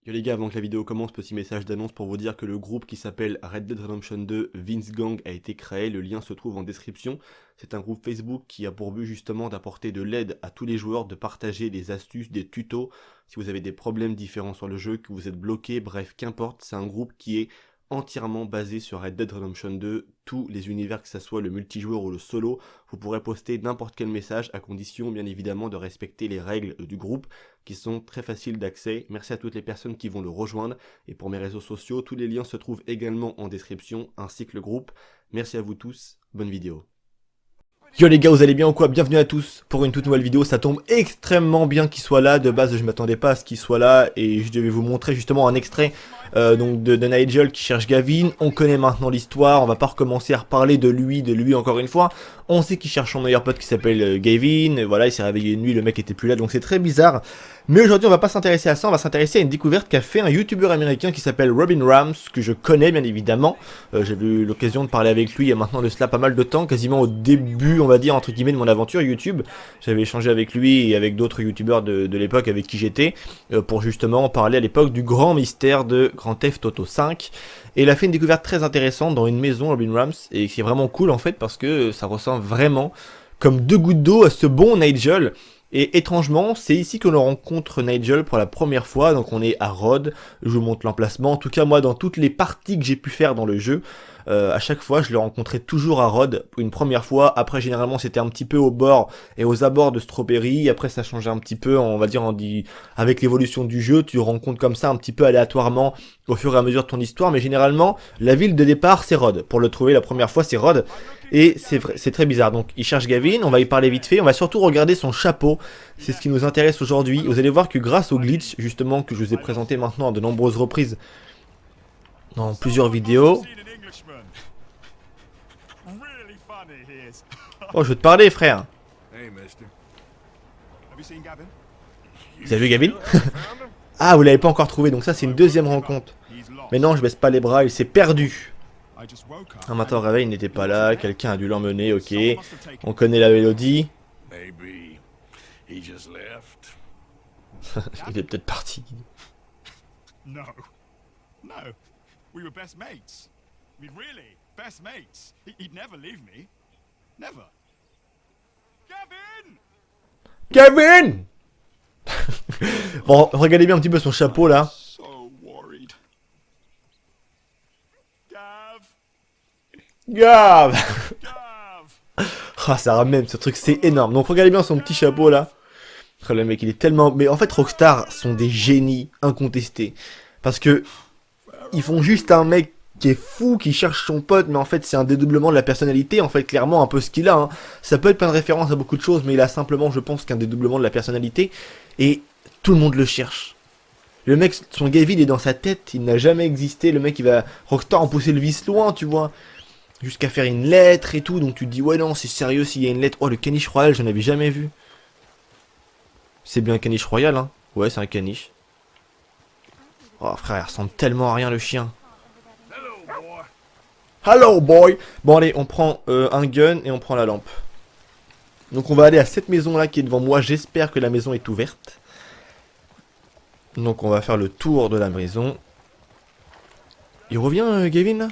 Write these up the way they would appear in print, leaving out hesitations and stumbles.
Yo les gars, avant que la vidéo commence, petit message d'annonce pour vous dire que le groupe qui s'appelle Red Dead Redemption 2 Vince Gang a été créé, le lien se trouve en description. C'est un groupe Facebook qui a pour but justement d'apporter de l'aide à tous les joueurs, de partager des astuces, des tutos, si vous avez des problèmes différents sur le jeu, que vous êtes bloqué, bref, qu'importe, c'est un groupe qui est entièrement basé sur Red Dead Redemption 2, tous les univers, que ce soit le multijoueur ou le solo, vous pourrez poster n'importe quel message à condition bien évidemment de respecter les règles du groupe qui sont très faciles d'accès. Merci à toutes les personnes qui vont le rejoindre et pour mes réseaux sociaux, tous les liens se trouvent également en description ainsi que le groupe. Merci à vous tous, bonne vidéo. Yo les gars, vous allez bien ou quoi? Bienvenue à tous pour une toute nouvelle vidéo. Ça tombe extrêmement bien qu'il soit là. De base, je m'attendais pas à ce qu'il soit là et je devais vous montrer justement un extrait donc de Nigel qui cherche Gavin. On connaît maintenant l'histoire. On va pas recommencer à reparler de lui encore une fois. On sait qu'il cherche son meilleur pote qui s'appelle Gavin. Voilà, il s'est réveillé une nuit, le mec était plus là, donc c'est très bizarre. Mais aujourd'hui, on va pas s'intéresser à ça. On va s'intéresser à une découverte qu'a fait un YouTuber américain qui s'appelle Robin Rams, que je connais bien évidemment. J'ai eu l'occasion de parler avec lui il y a maintenant de cela pas mal de temps, quasiment au début, on va dire, entre guillemets, de mon aventure YouTube. J'avais échangé avec lui et avec d'autres YouTubers de l'époque avec qui j'étais, pour justement parler à l'époque du grand mystère de Grand Theft Auto 5. Et il a fait une découverte très intéressante dans une maison, Robin Rams, et c'est vraiment cool en fait parce que ça ressemble vraiment comme deux gouttes d'eau à ce bon Nigel. Et étrangement, c'est ici que l'on rencontre Nigel pour la première fois, donc on est à Rhodes, je vous montre l'emplacement. En tout cas, moi, dans toutes les parties que j'ai pu faire dans le jeu, à chaque fois, je le rencontrais toujours à Rhodes, une première fois. Après, généralement, c'était un petit peu au bord et aux abords de Strawberry. Après, ça changeait un petit peu, on va dire, avec l'évolution du jeu, tu le rencontres comme ça un petit peu aléatoirement au fur et à mesure de ton histoire. Mais généralement, la ville de départ, c'est Rhodes. Pour le trouver la première fois, c'est Rhodes. Et c'est très bizarre. Donc, il cherche Gavin, on va y parler vite fait. On va surtout regarder son chapeau. C'est ce qui nous intéresse aujourd'hui. Vous allez voir que grâce au glitch, justement, que je vous ai présenté maintenant à de nombreuses reprises dans plusieurs vidéos. Oh, je veux te parler, frère. Vous avez vu Gavin? Ah, vous l'avez pas encore trouvé, donc ça c'est une deuxième rencontre. Mais non, je baisse pas les bras, il s'est perdu. Un matin au réveil, il n'était pas là, quelqu'un a dû l'emmener, ok. On connaît la mélodie. Il est peut-être parti. No. No. We were best mates. I mean, really, best mates. He'd never leave me. Never. Gavin! Gavin! Bon, regardez bien un petit peu son chapeau là. So worried. Gav! Gav! Gav! Ah, ça ramène, ce truc c'est énorme. Donc regardez bien son petit chapeau là. Oh, le mec il est tellement... Mais en fait Rockstar sont des génies incontestés. Parce que ils font juste un mec qui est fou, qui cherche son pote, mais en fait c'est un dédoublement de la personnalité, en fait clairement un peu ce qu'il a, hein. Ça peut être plein de références à beaucoup de choses, mais il a simplement je pense qu'un dédoublement de la personnalité, et tout le monde le cherche. Le mec, son Gavin est dans sa tête, il n'a jamais existé, le mec il va... Rockstar en pousser le vice loin, tu vois, jusqu'à faire une lettre et tout, donc tu te dis ouais non c'est sérieux s'il y a une lettre. Oh le caniche royal, j'en avais jamais vu. C'est bien un caniche royal, hein. Ouais c'est un caniche. Oh frère, il ressemble tellement à rien le chien. Hello boy. Bon allez, on prend un gun et on prend la lampe. Donc on va aller à cette maison là qui est devant moi. J'espère que la maison est ouverte. Donc on va faire le tour de la maison. Il revient Gavin là?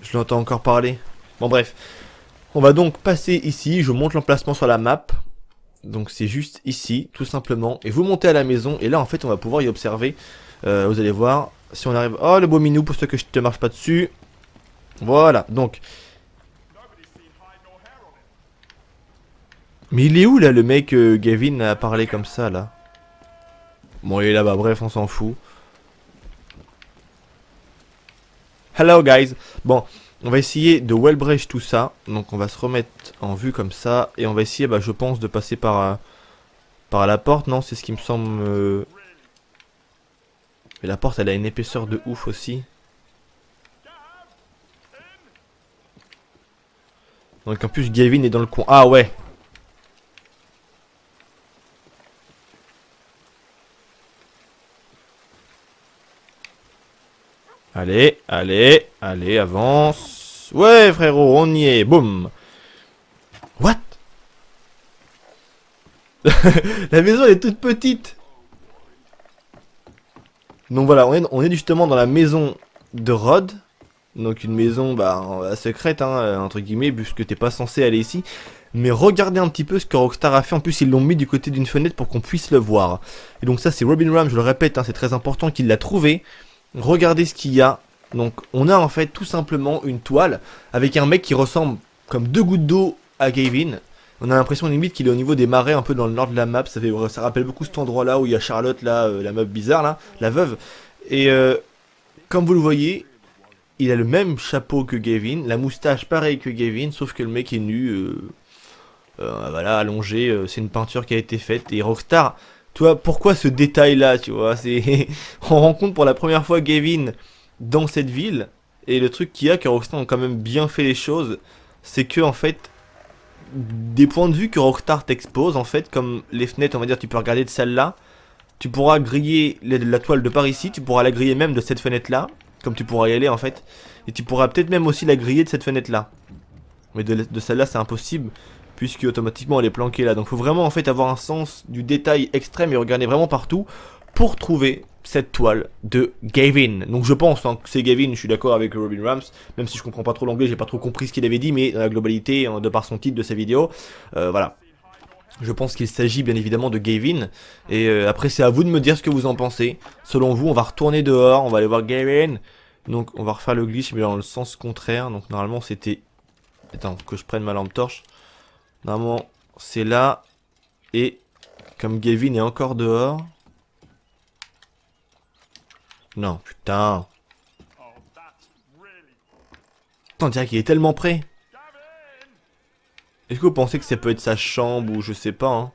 Je l'entends encore parler. Bon bref. On va donc passer ici. Je vous montre l'emplacement sur la map. Donc c'est juste ici, tout simplement. Et vous montez à la maison. Et là en fait on va pouvoir y observer. Vous allez voir. Si on arrive... Oh le beau minou, pour que je te marche pas dessus. Voilà, donc. Mais il est où là le mec Gavin a parlé comme ça là? Bon il est là-bas, bref on s'en fout. Hello guys. Bon, on va essayer de wellbreach tout ça. Donc on va se remettre en vue comme ça. Et on va essayer, je pense, de passer par la porte. Non, c'est ce qui me semble... Mais la porte elle a une épaisseur de ouf aussi. Donc en plus Gavin est dans le coin. Ah ouais. Allez, allez, allez, avance. Ouais frérot, on y est, boum. What? La maison elle est toute petite. Donc voilà, on est justement dans la maison de Rod. Donc une maison bah, secrète, hein, entre guillemets, puisque t'es pas censé aller ici. Mais regardez un petit peu ce que Rockstar a fait. En plus, ils l'ont mis du côté d'une fenêtre pour qu'on puisse le voir. Et donc ça, c'est Robin Ram, je le répète, hein, c'est très important qu'il l'a trouvé. Regardez ce qu'il y a. Donc on a en fait tout simplement une toile avec un mec qui ressemble comme 2 gouttes d'eau à Gavin. On a l'impression limite qu'il est au niveau des marais, un peu dans le nord de la map. Ça rappelle beaucoup cet endroit-là où il y a Charlotte, là, la meuf bizarre, là, la veuve. Et comme vous le voyez, il a le même chapeau que Gavin, la moustache pareil que Gavin, sauf que le mec est nu, voilà, allongé. C'est une peinture qui a été faite. Et Rockstar, tu vois, pourquoi ce détail-là, tu vois, c'est on rencontre pour la première fois Gavin dans cette ville. Et le truc qu'il y a, que Rockstar ont quand même bien fait les choses, c'est que en fait, des points de vue que Rockstar t'expose, en fait, comme les fenêtres, on va dire, tu peux regarder de celle-là, tu pourras griller la toile de par ici, tu pourras la griller même de cette fenêtre-là, comme tu pourras y aller en fait, et tu pourras peut-être même aussi la griller de cette fenêtre-là. Mais de celle-là, c'est impossible, puisque automatiquement elle est planquée là. Donc faut vraiment en fait avoir un sens du détail extrême et regarder vraiment partout pour trouver cette toile de Gavin. Donc je pense hein, que c'est Gavin, je suis d'accord avec Robin Rams, même si je comprends pas trop l'anglais, j'ai pas trop compris ce qu'il avait dit, mais dans la globalité, de par son titre de sa vidéo, voilà. Je pense qu'il s'agit bien évidemment de Gavin, et après c'est à vous de me dire ce que vous en pensez. Selon vous, on va retourner dehors, on va aller voir Gavin, donc on va refaire le glitch mais dans le sens contraire, donc normalement c'était... Attends, que je prenne ma lampe torche. Normalement c'est là, et comme Gavin est encore dehors... Non, putain. Putain, on dirait qu'il est tellement près. Est-ce que vous pensez que ça peut être sa chambre ou je sais pas hein.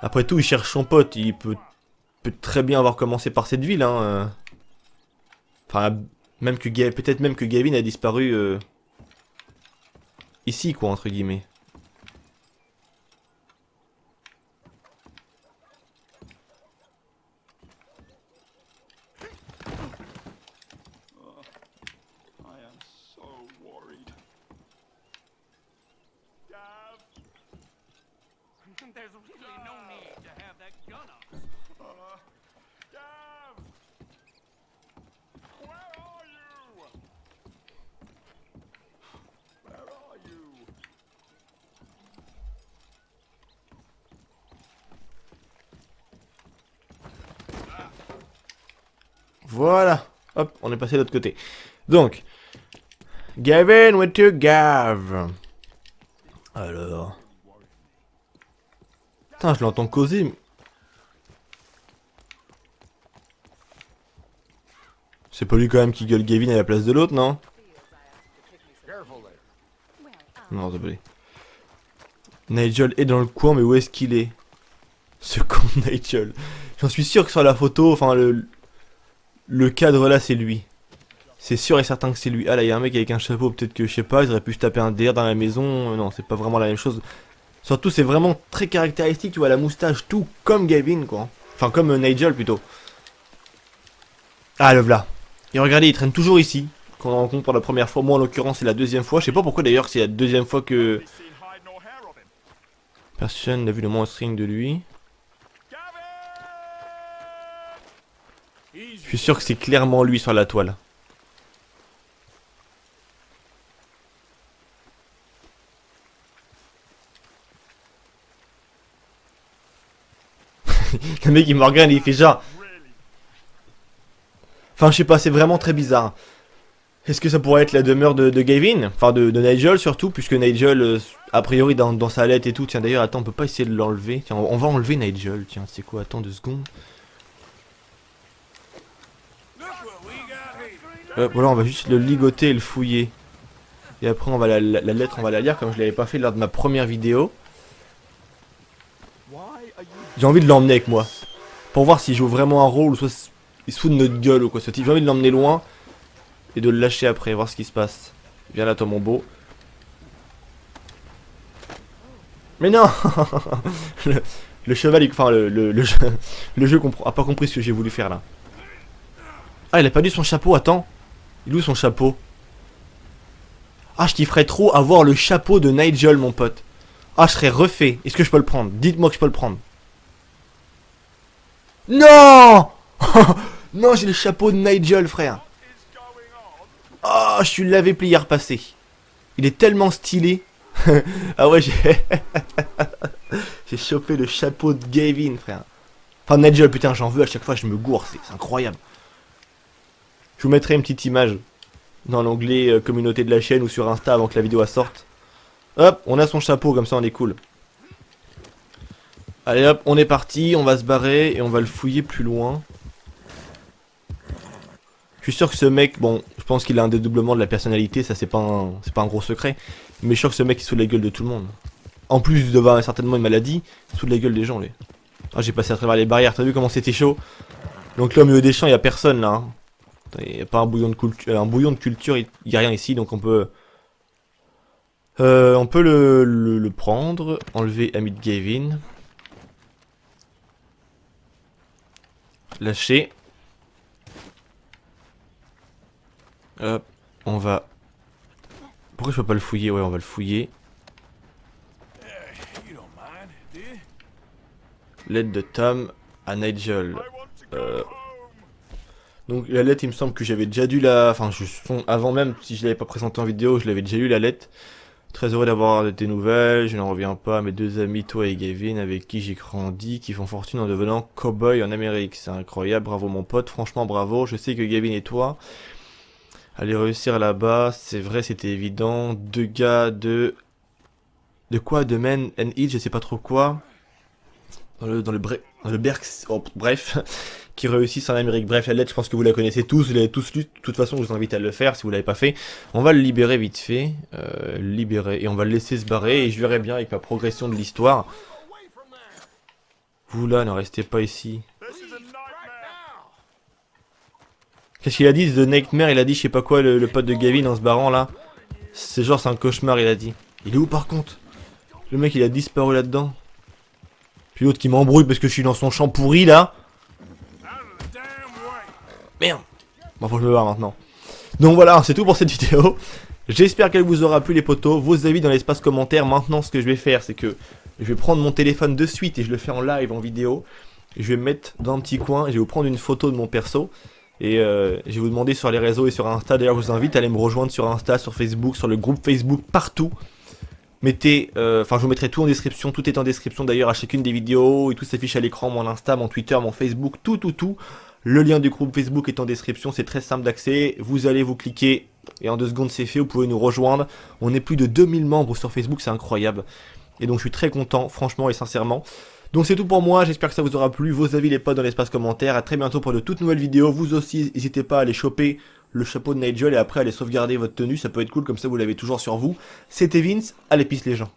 Après tout, il cherche son pote. Il peut très bien avoir commencé par cette ville. Hein. Enfin, même que peut-être même que Gavin a disparu ici, quoi, entre guillemets. There's really no need to have that gun on us. Gav! Where are you? Where are you? Voilà. Hop, on est passé de l'autre côté. Donc, Gavin, where to Gav? Alors... Putain, je l'entends causer. C'est pas lui quand même qui gueule Gavin à la place de l'autre, non? Non, désolé. Nigel est dans le coin, mais où est-ce qu'il est? Ce con de Nigel. J'en suis sûr que sur la photo, enfin le cadre là, c'est lui. C'est sûr et certain que c'est lui. Ah là, il y a un mec avec un chapeau, peut-être que, je sais pas, ils auraient pu se taper un DR dans la maison. Non, c'est pas vraiment la même chose. Surtout, c'est vraiment très caractéristique, tu vois, la moustache, tout comme Gavin, quoi. Enfin, comme Nigel, plutôt. Ah, le voilà. Et regardez, il traîne toujours ici, qu'on rencontre pour la première fois. Moi, en l'occurrence, c'est la deuxième fois. Je sais pas pourquoi, d'ailleurs, c'est la deuxième fois que... Personne n'a vu le moins string de lui. Je suis sûr que c'est clairement lui sur la toile. Le mec il me regarde et il fait genre... Enfin je sais pas, c'est vraiment très bizarre. Est-ce que ça pourrait être la demeure de Gavin? Enfin de Nigel surtout, puisque Nigel, a priori dans sa lettre et tout... Tiens d'ailleurs, attends, on peut pas essayer de l'enlever. Tiens, on va enlever Nigel, tiens, c'est quoi? Attends 2 secondes. Voilà, on va juste le ligoter et le fouiller. Et après on va la lettre, on va la lire comme je l'avais pas fait lors de ma première vidéo. J'ai envie de l'emmener avec moi. Pour voir s'il joue vraiment un rôle ou soit il se fout de notre gueule ou quoi. J'ai envie de l'emmener loin et de le lâcher après, voir ce qui se passe. Viens là toi mon beau. Mais non. le cheval, enfin le jeu a pas compris ce que j'ai voulu faire là. Ah il a perdu son chapeau, attends. Il est où son chapeau? Ah je kifferais trop avoir le chapeau de Nigel mon pote. Ah, je serais refait. Est-ce que je peux le prendre? Dites-moi que je peux le prendre. Non. Non, j'ai le chapeau de Nigel, frère. Ah, je suis l'avais plié hier passé. Il est tellement stylé. Ah ouais, j'ai... j'ai chopé le chapeau de Gavin, frère. Enfin, Nigel, putain, j'en veux à chaque fois, je me gourre, c'est incroyable. Je vous mettrai une petite image dans l'onglet communauté de la chaîne ou sur Insta avant que la vidéo sorte. Hop, on a son chapeau, comme ça on est cool. Allez hop, on est parti, on va se barrer et on va le fouiller plus loin. Je suis sûr que ce mec, bon, je pense qu'il a un dédoublement de la personnalité, ça c'est pas un gros secret. Mais je suis sûr que ce mec il se fout de la gueule de tout le monde. En plus d'avoir certainement une maladie, il se fout de la gueule des gens lui. Ah, j'ai passé à travers les barrières, t'as vu comment c'était chaud? Donc là au milieu des champs, il n'y a personne là. Hein. Il n'y a pas un bouillon de culture, il n'y a rien ici, donc on peut le prendre, enlever ami de Gavin. Lâcher. Hop, on va... Pourquoi je peux pas le fouiller? Ouais, on va le fouiller. Lettre de Tom à Nigel. Donc la lettre, il me semble que j'avais déjà dû la... Enfin, avant même, si je l'avais pas présenté en vidéo, je l'avais déjà lu la lettre. Très heureux d'avoir des nouvelles, je n'en reviens pas à mes deux amis, toi et Gavin, avec qui j'ai grandi, qui font fortune en devenant cow-boy en Amérique. C'est incroyable, bravo mon pote, franchement bravo. Je sais que Gavin et toi allez réussir là-bas, c'est vrai, c'était évident. Deux gars de quoi? De Men and It, je sais pas trop quoi. Dans le Berks, oh, bref, qui réussissent en Amérique. Bref, la lettre, je pense que vous la connaissez tous, vous l'avez tous lu. De toute façon, je vous invite à le faire si vous l'avez pas fait. On va le libérer vite fait, libérer, et on va le laisser se barrer, et je verrai bien avec la progression de l'histoire. Vous là, ne restez pas ici. Qu'est-ce qu'il a dit, The Nightmare? Il a dit, je sais pas quoi, le pote de Gavin en se barrant là. C'est genre, c'est un cauchemar, il a dit. Il est où par contre? Le mec, il a disparu là-dedans. Puis l'autre qui m'embrouille parce que je suis dans son champ pourri là. Merde. Bon, faut que je me barre maintenant. Donc voilà, c'est tout pour cette vidéo. J'espère qu'elle vous aura plu les potos. Vos avis dans l'espace commentaire. Maintenant, ce que je vais faire, c'est que je vais prendre mon téléphone de suite et je le fais en live, en vidéo. Je vais me mettre dans un petit coin. Je vais vous prendre une photo de mon perso. Et je vais vous demander sur les réseaux et sur Insta. D'ailleurs, je vous invite à aller me rejoindre sur Insta, sur Facebook, sur le groupe Facebook, partout. Mettez, enfin je vous mettrai tout en description, tout est en description d'ailleurs à chacune des vidéos, et tout s'affiche à l'écran, mon Insta, mon Twitter, mon Facebook, tout. Le lien du groupe Facebook est en description, c'est très simple d'accès, vous allez vous cliquer, et en 2 secondes c'est fait, vous pouvez nous rejoindre. On est plus de 2000 membres sur Facebook, c'est incroyable. Et donc je suis très content, franchement et sincèrement. Donc c'est tout pour moi, j'espère que ça vous aura plu, vos avis les potes dans l'espace commentaire, à très bientôt pour de toutes nouvelles vidéos, vous aussi n'hésitez pas à aller choper le chapeau de Nigel et après aller sauvegarder votre tenue, ça peut être cool, comme ça vous l'avez toujours sur vous. C'était Vince, allez peace les gens.